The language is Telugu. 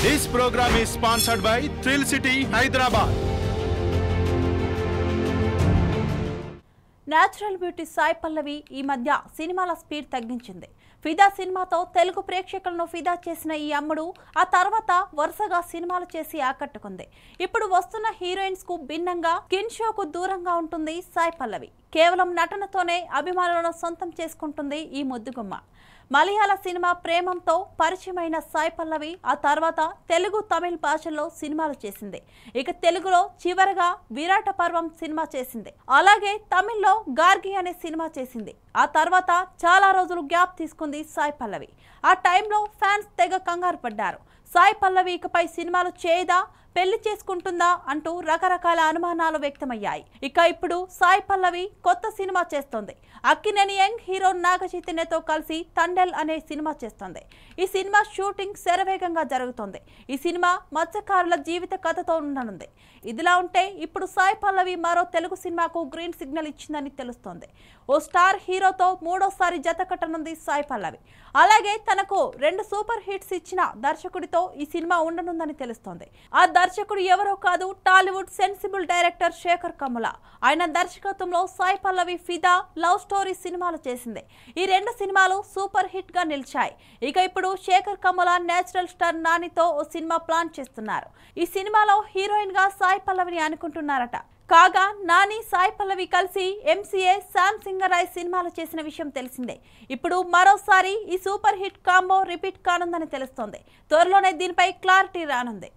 This program is sponsored by Thrill City, Hyderabad. Natural beauty Sai Pallavi ఈ మధ్య సినిమాల స్పీడ్ తగ్గించింది. ఫిదా సినిమాతో తెలుగు ప్రేక్షకులను ఫిదా చేసిన ఈ అమ్మడు ఆ తర్వాత వరుసగా సినిమాలు చేసి ఆకట్టుకుంది. ఇప్పుడు వస్తున్న హీరోయిన్స్ కు భిన్నంగా స్కిన్ షోకు దూరంగా ఉంటుంది సాయి పల్లవి. కేవలం నటనతోనే అభిమానులను సొంతం చేసుకుంటుంది ఈ ముద్దుగుమ్మ. మలయాళ సినిమా ప్రేమంతో పరిచయమైన సాయి పల్లవి ఆ తర్వాత తెలుగు, తమిళ భాషల్లో సినిమాలు చేసింది. ఇక తెలుగులో చివరగా విరాట పర్వం సినిమా చేసింది. అలాగే తమిళ్లో గార్గి అనే సినిమా చేసింది. ఆ తర్వాత చాలా రోజులు గ్యాప్ తీసుకుంది సాయి పల్లవి. ఆ టైంలో ఫ్యాన్స్ తెగ కంగారు పడ్డారు. సాయి పల్లవి ఇకపై సినిమాలు చేయదా, పెళ్లి చేసుకుంటుందా అంటూ రకరకాల అనుమానాలు వ్యక్తమయ్యాయి. ఇక ఇప్పుడు సాయి పల్లవి కొత్త సినిమా చేస్తోంది. అక్కినేని యంగ్ హీరో నాగ చైతన్యతో కలిసి తండెల్ అనే సినిమా చేస్తోంది. ఈ సినిమా షూటింగ్ శరవేగంగా జరుగుతోంది. ఈ సినిమా మత్స్యకారుల జీవిత కథతో ఉండనుంది. ఇదిలా ఉంటే ఇప్పుడు సాయి పల్లవి మరో తెలుగు సినిమాకు గ్రీన్ సిగ్నల్ ఇచ్చిందని తెలుస్తోంది. ఓ స్టార్ హీరోతో మూడోసారి జత కట్టనుంది సాయి పల్లవి. అలాగే తనకు 2 సూపర్ హిట్స్ ఇచ్చిన దర్శకుడితో ఈ సినిమా ఉండనుందని తెలుస్తోంది. ఆ దర్శకుడు ఎవరో కాదు, టాలీవుడ్ సెన్సిబుల్ డైరెక్టర్ శేఖర్ కమ్ముల. ఆయన దర్శకత్వంలో సాయి పల్లవి ఫిదా, లవ్ స్టోరీ సినిమాలు చేసింది. ఈ 2 సినిమాలు సూపర్ హిట్ గా నిలిచాయి. ఇక ఇప్పుడు శేఖర్ కమ్ముల నేచురల్ స్టార్ నానితో ఓ సినిమా ప్లాన్ చేస్తున్నారు. ఈ సినిమాలో హీరోయిన్ గా సాయి పల్లవిని అనుకుంటున్నారట. కాగా నాని, సాయి పల్లవి కలిసి ఎంసీఏ, శామ్ సింగరాయ్ సినిమాలు చేసిన విషయం తెలిసిందే. ఇప్పుడు మరోసారి ఈ సూపర్ హిట్ కాంబో రిపీట్ కానుందని తెలుస్తోంది. త్వరలోనే దీనిపై క్లారిటీ రానుంది.